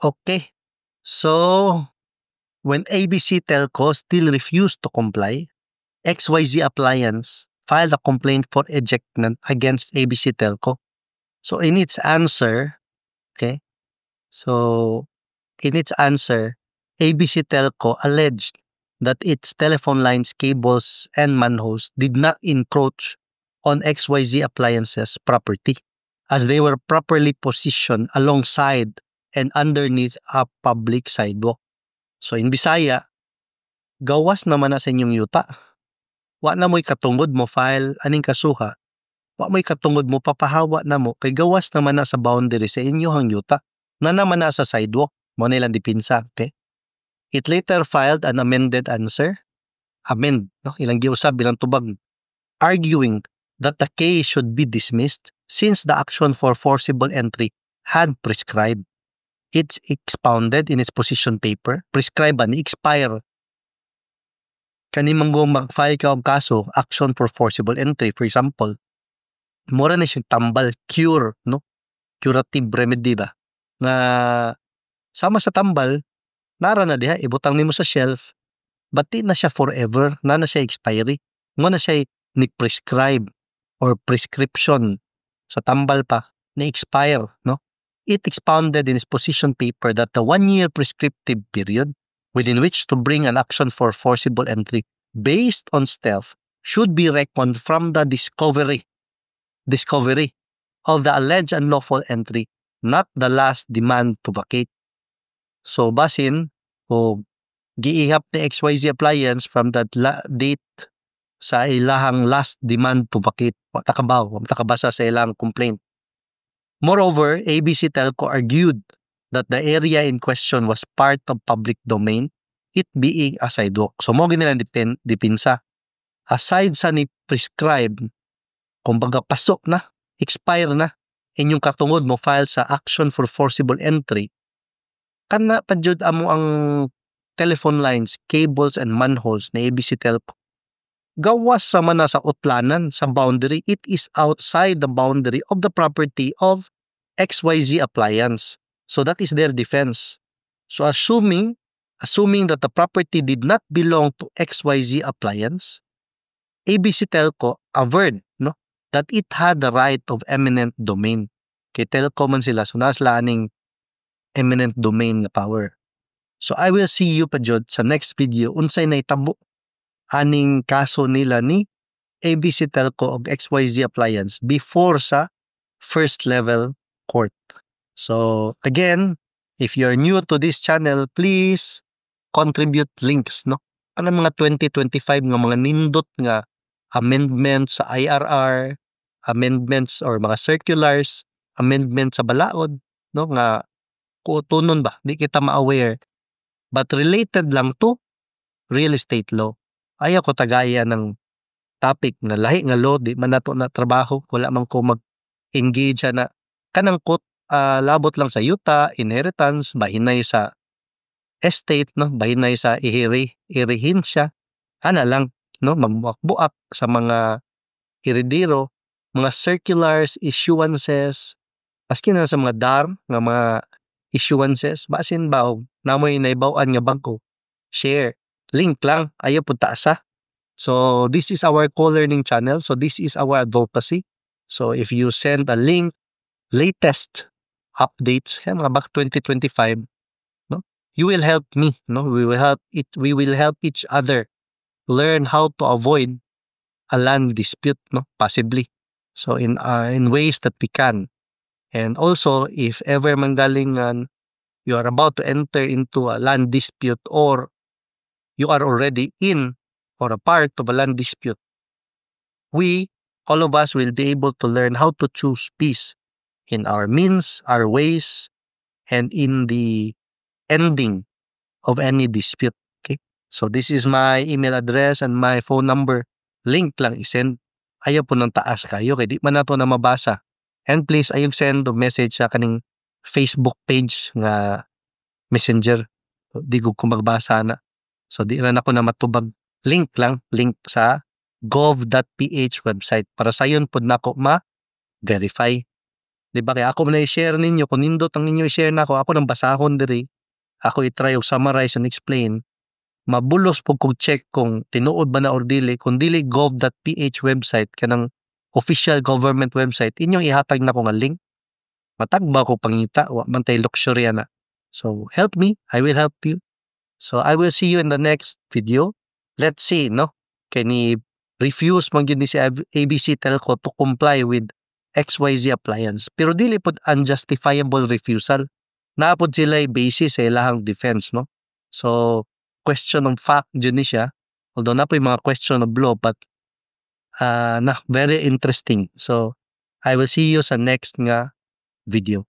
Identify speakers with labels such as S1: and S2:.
S1: Okay. So, when ABC Telco still refused to comply, XYZ Appliance filed a complaint for ejectment against ABC Telco. So, in its answer, okay, so in its answer, ABC Telco alleged that its telephone lines, cables, and manholes did not encroach on XYZ Appliance's property as they were properly positioned alongside and underneath a public sidewalk. So in Bisaya, gawas naman na sa inyong yuta. Wa na mo'y katungod mo file aning kasuha. Wa mo'y katungod mo papahawa na mo kay gawas naman na sa boundary sa inyong yuta. Na naman na sa sidewalk. Mo nilang dipinsa, okay? It later filed an amended answer. Amend, no? Ilang giusab, bilang tubag. Arguing that the case should be dismissed since the action for forcible entry had prescribed. It's expounded in its position paper, prescribe and expire. Kanimang go mag-file ka og kaso, action for forcible entry, for example, mura na siyang tambal, cure, no? Curative remedy ba? Na sama sa tambal, nara na diha, ibutang nimo sa shelf, but di na siya forever, na siya expiry. Mo na siya ni-prescribe or prescription sa tambal pa, ni-expire, no? It expounded in its position paper that the 1-year prescriptive period within which to bring an action for forcible entry based on stealth should be reckoned from the discovery of the alleged unlawful entry, not the last demand to vacate. So, basin, o giihap ni XYZ Appliance from that date sa ilahang last demand to vacate. Matakabasa sa ilang complaint. Moreover, ABC Telco argued that the area in question was part of public domain, it being a sidewalk. So, mo ginilang dipinsa. Aside sa ni prescribe, kumbaga pasok na, expire na, inyong katungod mo file sa action for forcible entry, kana pa jud amo ang telephone lines, cables, and manholes na ABC Telco. Gawas raman na sa utlanan, sa boundary, it is outside the boundary of the property of XYZ Appliance. So that is their defense. So assuming that the property did not belong to XYZ Appliance, ABC Telco averred, no, that it had the right of eminent domain. Kay Telco man sila, so nasla aning eminent domain na power. So I will see you pa jud sa next video unsay naitabo aning kaso nila ni ABC Telco og XYZ Appliance before sa first level court. So again, if you're new to this channel, please contribute links, no? Ano mga 2025 nga mga nindot nga amendments sa IRR, amendments or mga circulars, amendments sa balaod, no? Nga kuutunon ba? Di kita ma-aware. But related lang to real estate law. Ayaw ko tagaya ng topic na lahi nga law, di man nato na trabaho, wala man ko mag-engage na kanang labot lang sa yuta, inheritance, bahinay sa estate, no, bahinay sa irihin siya, ana lang, no, magbuak-buak sa mga heredero, mga circulars, issuances, maski na sa mga DAR, nga mga issuances, basin ba, namoy naibawaan nga bangko, share, link lang, ayaw po taasa. So, this is our co-learning channel, so this is our advocacy. So, if you send a link, latest updates, mga back 2025, no, you will help me, no, we will help each other learn how to avoid a land dispute, no, possibly. So in ways that we can. And also, if ever manggalingan you are about to enter into a land dispute or you are already in or a part of a land dispute, all of us will be able to learn how to choose peace in our means, our ways, and in the ending of any dispute. Okay? So this is my email address and my phone number. Link lang isend. Ayaw po ng taas kayo kaya di man nato na mabasa. And please, ayaw send a message sa kaning Facebook page nga messenger. Di ko magbasa na. So di rin ako na matubag. Link sa gov.ph website para sayon po na ako ma-verify. Di ba kaya ako man i-share ninyo kung nindot ang inyo i-share nako ako nang basahon diri. Ako i-try og summarize and explain. Mabulos po kog check kung tinuod ba na or dili. Kung dili gov.ph website kanang official government website inyong ihatag na ko nga link. Matagba ko pangita wa man tay luxury ana. So help me, I will help you. So I will see you in the next video. Let's see no kay ni refuse man gyud ni si ABC Telco to comply with XYZ appliance. Pero dili pod unjustifiable refusal. Naapod sila basis sa ilahang defense no. So question of fact dyan ni siya. Although na po yung mga question of law but very interesting. So I will see you sa next nga video.